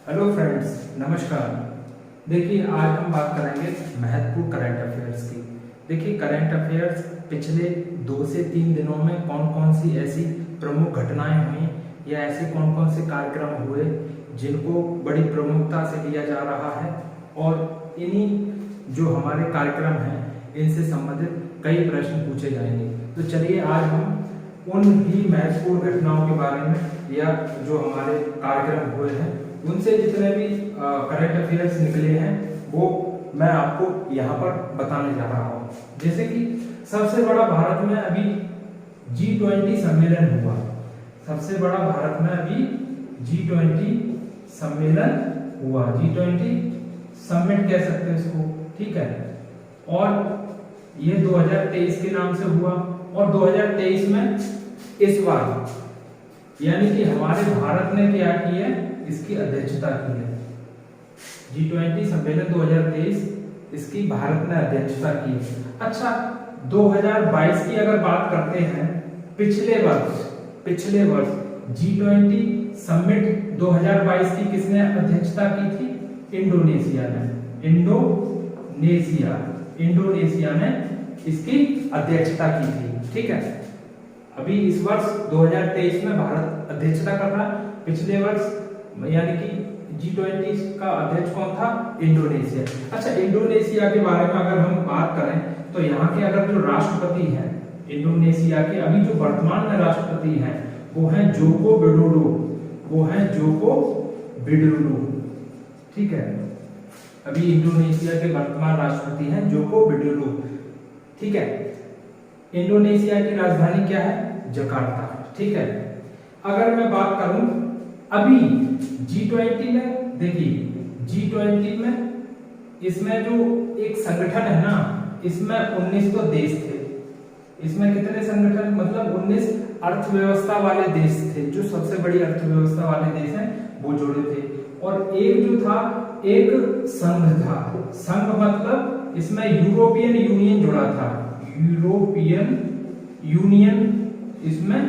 Hello friends, नमस्कार। देखिए, आज हम बात करेंगे महत्वपूर्ण करंट अफेयर्स की। देखिए, करंट अफेयर्स पिछले 2 से 3 दिनों में कौन कौन सी ऐसी प्रमुख घटनाएं हुई या ऐसे कौन कौन से कार्यक्रम हुए जिनको बड़ी प्रमुखता से लिया जा रहा है, और इन्हीं जो हमारे कार्यक्रम हैं इनसे संबंधित कई प्रश्न पूछे जाएंगे। तो चलिए, आज हम उन भी महत्वपूर्ण घटनाओं के बारे में या जो हमारे कार्यक्रम हुए हैं उनसे जितने भी करंट अफेयर्स निकले हैं वो मैं आपको यहाँ पर बताने जा रहा हूँ। जैसे कि सबसे बड़ा भारत में अभी G20 सम्मेलन हुआ। सबसे बड़ा भारत में अभी G20 सम्मेलन हुआ। G20 समिट कह सकते हैं इसको, ठीक है। और ये 2023 के नाम से हुआ, और 2023 में इस बार यानी कि हमारे भारत ने क्या की है, इसकी अध्यक्षता की है। G20 सम्मेलन 2023 इसकी भारत ने अध्यक्षता की है। अच्छा, 2022 की अगर बात करते हैं, पिछले वर्ष G20 समिट 2022 की किसने अध्यक्षता की थी? इंडोनेशिया ने। इंडोनेशिया ने इसकी अध्यक्षता की थी, ठीक है। अभी इस वर्ष 2023 में भारत अध्यक्षता कर रहा है। पिछले वर्ष यानी कि G20 का अध्यक्ष कौन था? इंडोनेशिया। अच्छा, इंडोनेशिया के बारे में अगर हम बात करें तो यहाँ के अगर जो राष्ट्रपति हैं इंडोनेशिया के, अभी जो वर्तमान में राष्ट्रपति हैं वो हैं जोको विडोडो, ठीक है। अभी इंडोनेशिया के वर्तमान राष्ट्रपति हैं जोको विडोडो, ठीक है। इंडोनेशिया की राजधानी क्या है? जकार्ता, ठीक है। अगर मैं बात करूं अभी G20 में, देखिए G20 में इसमें जो एक संगठन है ना, इसमें 19 तो देश थे। इसमें कितने संगठन, मतलब 19 अर्थव्यवस्था वाले देश थे। जो सबसे बड़ी अर्थव्यवस्था वाले देश हैं वो जुड़े थे। और एक जो था, एक संघ था। संघ मतलब इसमें यूरोपियन यूनियन जुड़ा था। यूरोपियन यूनियन इसमें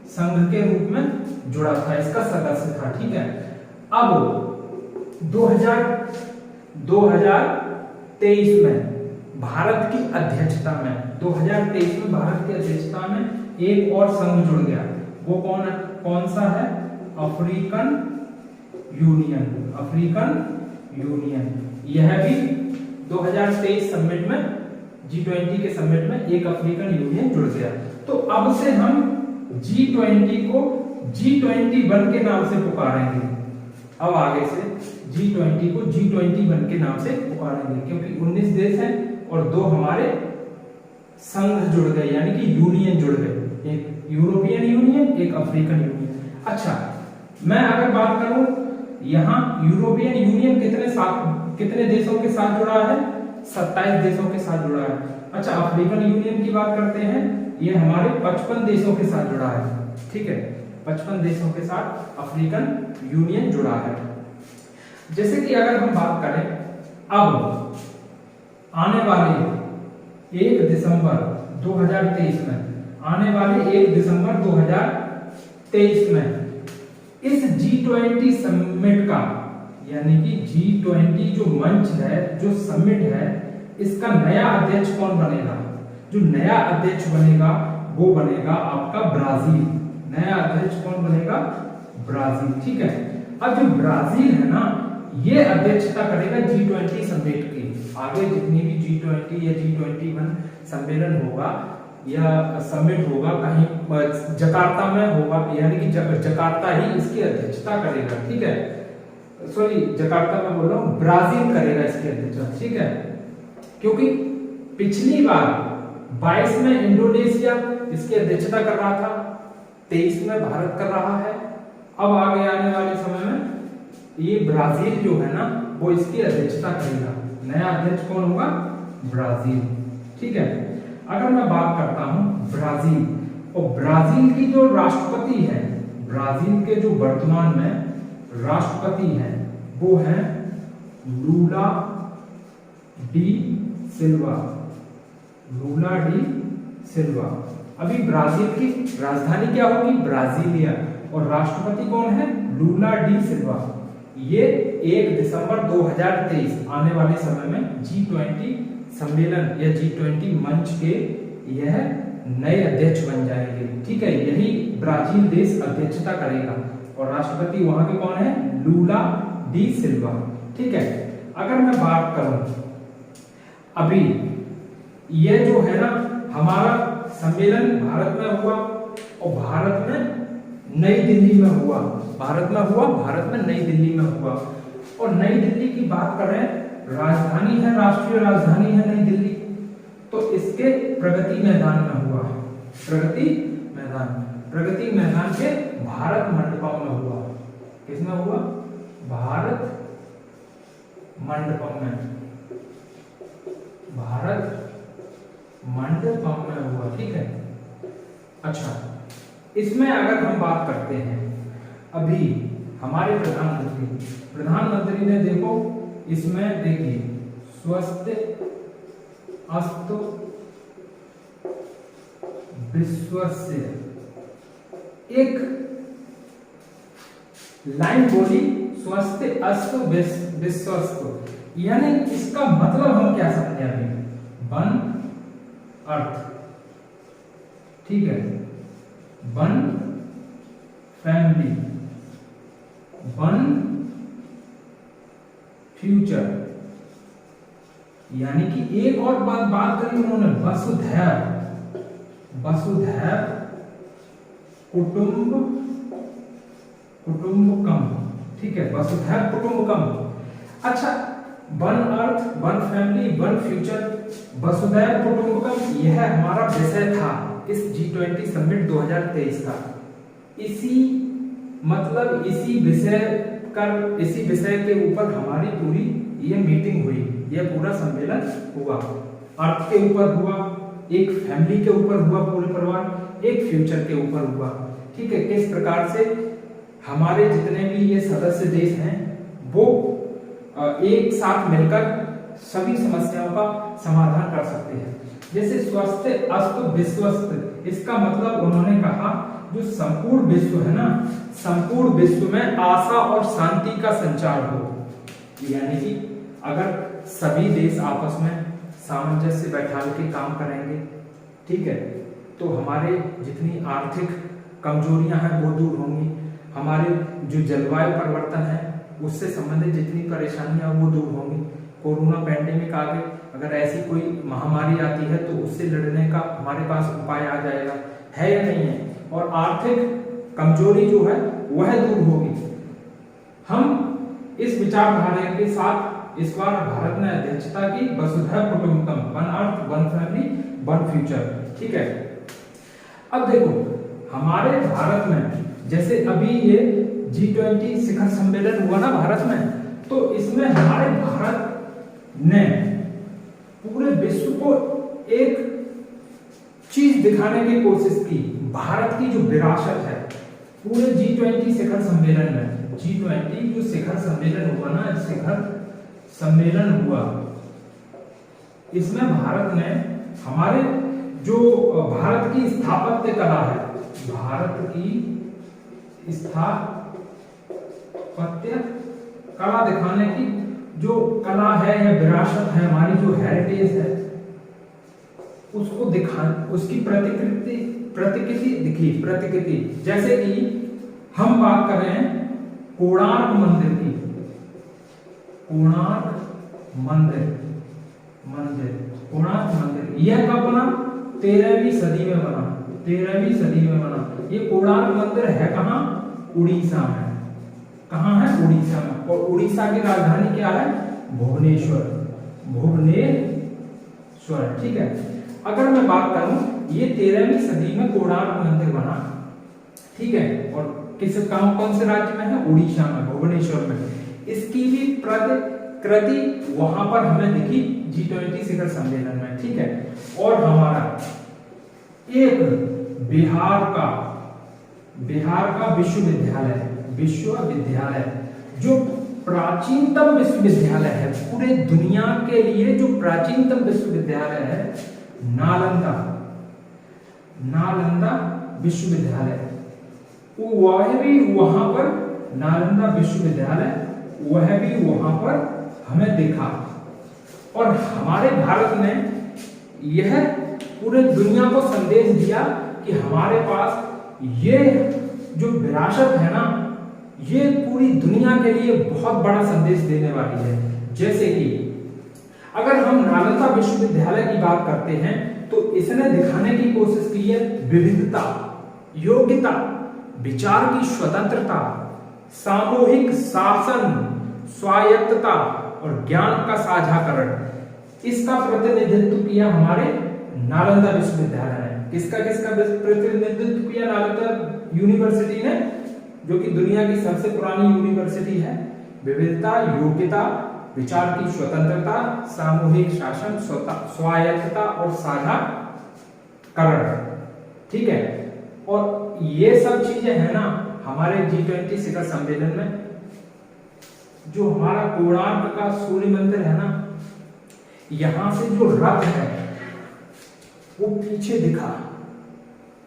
संघ के रूप में जुड़ा था, इसका सदस्य था, ठीक है। अब 2023 में भारत की अध्यक्षता में, 2023 में भारत की अध्यक्षता में एक और संघ जुड़ गया। वो कौन सा है? African union. यह भी 2023 समिट में, G20 के समिट में एक अफ्रीकन यूनियन जुड़ गया। तो अब से हम G20 को G21 के नाम से पुकारेंगे। अब आगे से G20 को G21 के नाम से पुकारेंगे, क्योंकि 19 देश हैं और 2 हमारे संघ जुड़ गए, यानी कि यूनियन जुड़ गए। एक यूरोपियन यूनियन, एक अफ्रीकन यूनियन। अच्छा, मैं अगर बात करूं, यहाँ यूरोपियन यूनियन कितने देशों के साथ जुड़ा है? 27 देशों के साथ जुड़ा है। अच्छा, अफ्रीकन यूनियन की बात करते हैं, ये हमारे 55 देशों के साथ जुड़ा है, ठीक है। 55 देशों के साथ अफ्रीकन यूनियन जुड़ा है। जैसे कि अगर हम बात करें, अब आने वाले 1 दिसंबर 2023 में, आने वाले 1 दिसंबर 2023 में इस G20 समिट का, यानी कि G20 जो मंच है, जो समिट है, इसका नया अध्यक्ष कौन बनेगा? जो नया अध्यक्ष बनेगा वो बनेगा आपका ब्राजील। नया अध्यक्ष कौन बनेगा? ब्राजील, ठीक है। अब जो ब्राजील है ना, ये अध्यक्षता करेगा G20 समिट की। आगे जितनी भी G20 या G21 सम्मेलन होगा या समिट होगा, कहीं जकार्ता में होगा, यानी कि जकार्ता ही इसकी अध्यक्षता करेगा, ठीक है। सॉरी, जकार्ता में बोल रहा हूं, ब्राजील करेगा इसकी अध्यक्षता, ठीक है। क्योंकि पिछली बार 22 में इंडोनेशिया इसकी अध्यक्षता कर रहा था, 23 में भारत कर रहा है। अब आगे आने वाले समय में ये ब्राजील जो है ना, वो इसकी अध्यक्षता करेगा। नया अध्यक्ष कौन होगा? ब्राजील, ठीक है। अगर मैं बात करता हूं ब्राजील, और ब्राजील की जो राष्ट्रपति है, ब्राजील के जो वर्तमान में राष्ट्रपति हैं वो हैं लूला डी सिल्वा। अभी ब्राजील की राजधानी क्या होगी? ब्राजीलिया। और राष्ट्रपति कौन है? लूला डी सिल्वा। ये 1 दिसंबर 2023 आने वाले समय में G20 सम्मेलन या G20 मंच के यह नए अध्यक्ष बन जाएंगे। ठीक है, यही ब्राजील देश अध्यक्षता करेगा और राष्ट्रपति वहां के कौन है? लूला डी सिल्वा। ठीक है, अगर मैं बात करूं अभी ये जो है ना हमारा सम्मेलन भारत में हुआ और भारत में नई दिल्ली में हुआ, भारत में नई दिल्ली में हुआ। और नई दिल्ली की बात करें, राजधानी है, राष्ट्रीय राजधानी है नई दिल्ली, तो इसके प्रगति मैदान में हुआ, प्रगति मैदान के भारत मंडपम में हुआ। किसमें हुआ? भारत मंडपम में, भारत मंडपम में हुआ। ठीक है, अच्छा इसमें अगर हम बात करते हैं, अभी हमारे प्रधानमंत्री ने देखो इसमें देखिए स्वस्थ अस्तु विश्वस्य एक लाइन बोली, स्वस्थ अस्तु विश्वस्तु, यानी इसका मतलब हम क्या समझे अभी? वन अर्थ, ठीक है, वन फैमिली, वन फ्यूचर, यानी कि एक और बात करी उन्होंने, वसुधैव कुटुंबकम। ठीक है, वसुधैव कुटुंबकम। अच्छा, one earth, one family, one future, वसुधैव कुटुंबकम, यह हमारा विषय था इस G20 समिट 2023 का। इसी विषय के ऊपर हमारी पूरी ये मीटिंग हुई, यह पूरा सम्मेलन हुआ। अर्थ के ऊपर हुआ, एक फैमिली के ऊपर हुआ, पूरे परिवार, एक फ्यूचर के ऊपर हुआ। ठीक है, किस प्रकार से हमारे जितने भी ये सदस्य देश हैं वो एक साथ मिलकर सभी समस्याओं का समाधान कर सकते हैं। जैसे स्वस्थ अस्तु विश्वस्त, इसका मतलब उन्होंने कहा जो संपूर्ण विश्व है ना, संपूर्ण विश्व में आशा और शांति का संचार हो, यानी कि अगर सभी देश आपस में सामंजस्य बैठा के काम करेंगे, ठीक है, तो हमारे जितनी आर्थिक कमजोरियां हैं वो दूर होंगी, हमारे जो जलवायु परिवर्तन है उससे संबंधित जितनी परेशानियां वो दूर होंगी। कोरोना पैंडेमिक आ गई, अगर ऐसी कोई महामारी आती है तो उससे लड़ने का हमारे पास उपाय आ जाएगा, है या नहीं है, और आर्थिक कमजोरी जो है वह दूर होगी। हम इस विचारधारा के साथ इस बार भारत ने अध्यक्षता की, वसुधैव कुटुंबकम, one earth, one family, one future. ठीक है, अब देखो हमारे भारत में जैसे अभी ये G20 शिखर सम्मेलन हुआ ना भारत में, तो इसमें हमारे भारत ने पूरे विश्व को एक चीज दिखाने की कोशिश की, भारत की जो विरासत है। पूरे G20 शिखर सम्मेलन में, G20 जो शिखर सम्मेलन हुआ ना, शिखर सम्मेलन हुआ, इसमें भारत ने हमारे जो भारत की स्थापत्य कला है, भारत की स्थापत्य कला दिखाने की जो कला है या विरासत है, हमारी जो हेरिटेज है, उसको दिखा, उसकी प्रतिकृति दिखी, प्रतिकृति। जैसे कि हम बात कर रहे हैं कोणार्क मंदिर की, कोणार्क मंदिर, यह कब बना? 13वीं सदी में बना, 13वीं सदी में बना। ये कोणार्क मंदिर है कहाँ? उड़ीसा में। कहाँ है? उड़ीसा में। और उड़ीसा की राजधानी क्या है? भुवनेश्वर, भुवनेश्वर। ठीक है, अगर मैं बात करूं, ये 13वीं सदी में कोणार्क मंदिर बना, ठीक है, और कौन से राज्य में है? उड़ीसा में, भुवनेश्वर में। इसकी भी प्रतिकृति वहां पर हमें दिखी G20 शिखर सम्मेलन में। ठीक है, और हमारा एक बिहार का विश्वविद्यालय जो प्राचीनतम विश्वविद्यालय है पूरे दुनिया के लिए, जो प्राचीनतम विश्वविद्यालय है, नालंदा विश्वविद्यालय, वह भी वहां पर नालंदा विश्वविद्यालय वह भी वहां पर हमें दिखा। और हमारे भारत ने यह पूरे दुनिया को संदेश दिया कि हमारे पास ये जो विरासत है ना, ये पूरी दुनिया के लिए बहुत बड़ा संदेश देने वाली है। जैसे कि अगर हम नालंदा विश्वविद्यालय की बात करते हैं तो इसने दिखाने की कोशिश की है विविधता, योग्यता, विचार की स्वतंत्रता, सामूहिक शासन, स्वायत्तता और ज्ञान का साझाकरण। इसका प्रतिनिधित्व किया हमारे नालंदा विश्वविद्यालय ने। किसका प्रतिनिधित्व किया? नालंदा यूनिवर्सिटी ने, जो कि दुनिया की सबसे पुरानी यूनिवर्सिटी है। विविधता, योग्यता, विचार की स्वतंत्रता, सामूहिक शासन, स्वायत्तता और साझाकरण। ठीक है। और ये सब चीजें है ना हमारे G20 शिखर सम्मेलन में। जो हमारा कोणार्क का सूर्य मंदिर है ना, यहां से जो रथ है वो पीछे दिखा,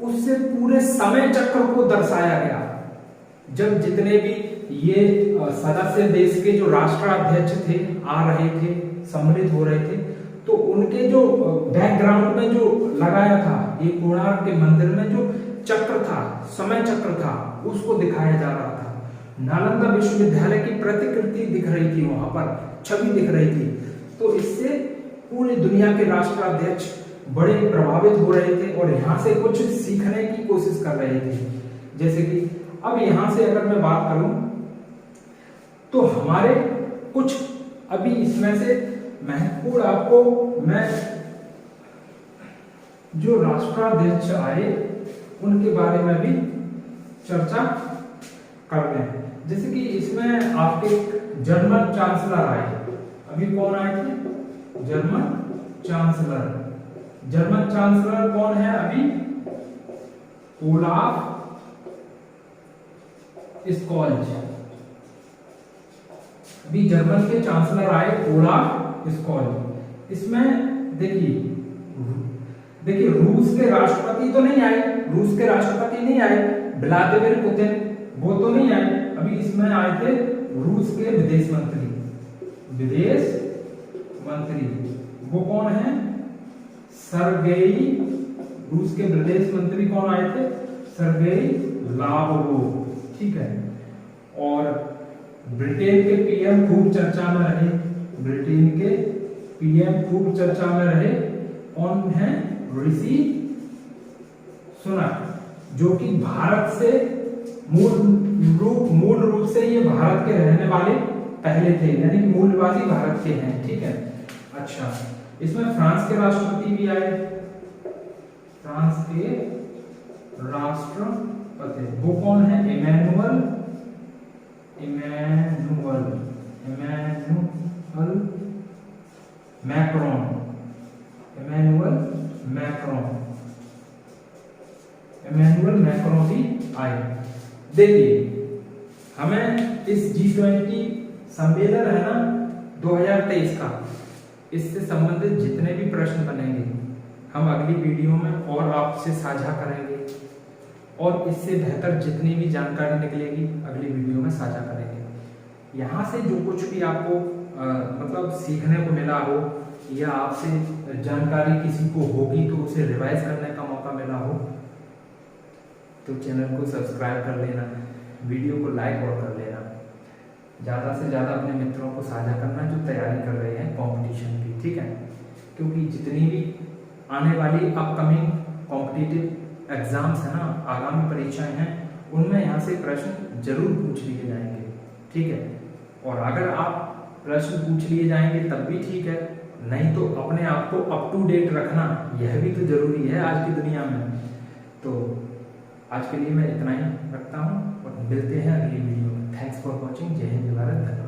उससे पूरे समय चक्र को दर्शाया गया। जब जितने भी ये सदस्य देश के जो राष्ट्राध्यक्ष थे आ रहे थे, सम्मिलित हो रहे थे, तो उनके जो बैकग्राउंड में जो लगाया था, ये कोणार्क के मंदिर में जो चक्र था, समय चक्र था, उसको दिखाया जा रहा था। नालंदा विश्वविद्यालय की प्रतिकृति दिख रही थी, वहां पर छवि दिख रही थी। तो इससे पूरी दुनिया के राष्ट्राध्यक्ष बड़े प्रभावित हो रहे थे और यहाँ से कुछ सीखने की कोशिश कर रहे थे। जैसे कि अब यहाँ से अगर मैं बात करूं तो हमारे कुछ अभी इसमें से महत्वपूर्ण आपको मैं जो राष्ट्राध्यक्ष आए उनके बारे में भी चर्चा कर रहे हैं। जैसे कि इसमें आपके जर्मन चांसलर आए। अभी कौन आए थे? German chancellor. जर्मन चांसलर कौन है अभी? Olaf Scholz. अभी जर्मन के चांसलर आए ओलाफ स्कॉल्ज। इसमें देखिए रूस के राष्ट्रपति तो नहीं आए, रूस के राष्ट्रपति नहीं आए, व्लादिमीर पुतिन वो तो नहीं आए। अभी इसमें आए थे रूस के विदेश मंत्री। वो कौन है? सर्गेई। रूस के विदेश मंत्री कौन आए थे? Sergey Lavrov. ठीक है। और ब्रिटेन के पीएम खूब चर्चा में रहे। ब्रिटेन के पीएम खूब चर्चा में रहे। कौन है? ऋषि सुनक, जो कि भारत से मूल रूप से ये भारत के रहने वाले पहले थे, यानी कि मूल निवासी भारत के हैं। ठीक है। अच्छा, इसमें फ्रांस के राष्ट्रपति भी आए। फ्रांस के राष्ट्रपति वो कौन है? Emmanuel Macron. इमैनुअल मैक्रोन भी आए। देखिए हमें इस G20 सम्मेलन है ना 2023 का, इससे संबंधित जितने भी प्रश्न बनेंगे हम अगली वीडियो में और आपसे साझा करेंगे, और इससे बेहतर जितनी भी जानकारी निकलेगी अगली वीडियो में साझा करेंगे। यहाँ से जो कुछ भी आपको मतलब सीखने को मिला हो या आपसे जानकारी किसी को होगी तो उसे रिवाइज करने का मौका मिला हो तो चैनल को सब्सक्राइब कर लेना, वीडियो को लाइक और कर लेना, ज़्यादा से ज़्यादा अपने मित्रों को साझा करना जो तैयारी कर रहे हैं कंपटीशन की। ठीक है। क्योंकि जितनी भी आने वाली अपकमिंग कॉम्पिटिटिव एग्जाम्स है ना, आगामी परीक्षाएं हैं, उनमें यहाँ से प्रश्न जरूर पूछ लिए जाएंगे। ठीक है। और अगर आप प्रश्न पूछ लिए जाएंगे तब भी ठीक है, नहीं तो अपने आप को अप टू डेट रखना यह भी तो जरूरी है आज की दुनिया में। तो आज के लिए मैं इतना ही रखता हूँ और मिलते हैं अगली वीडियो में। Thanks for watching. जय हिंद, जय भारत। धन्यवाद।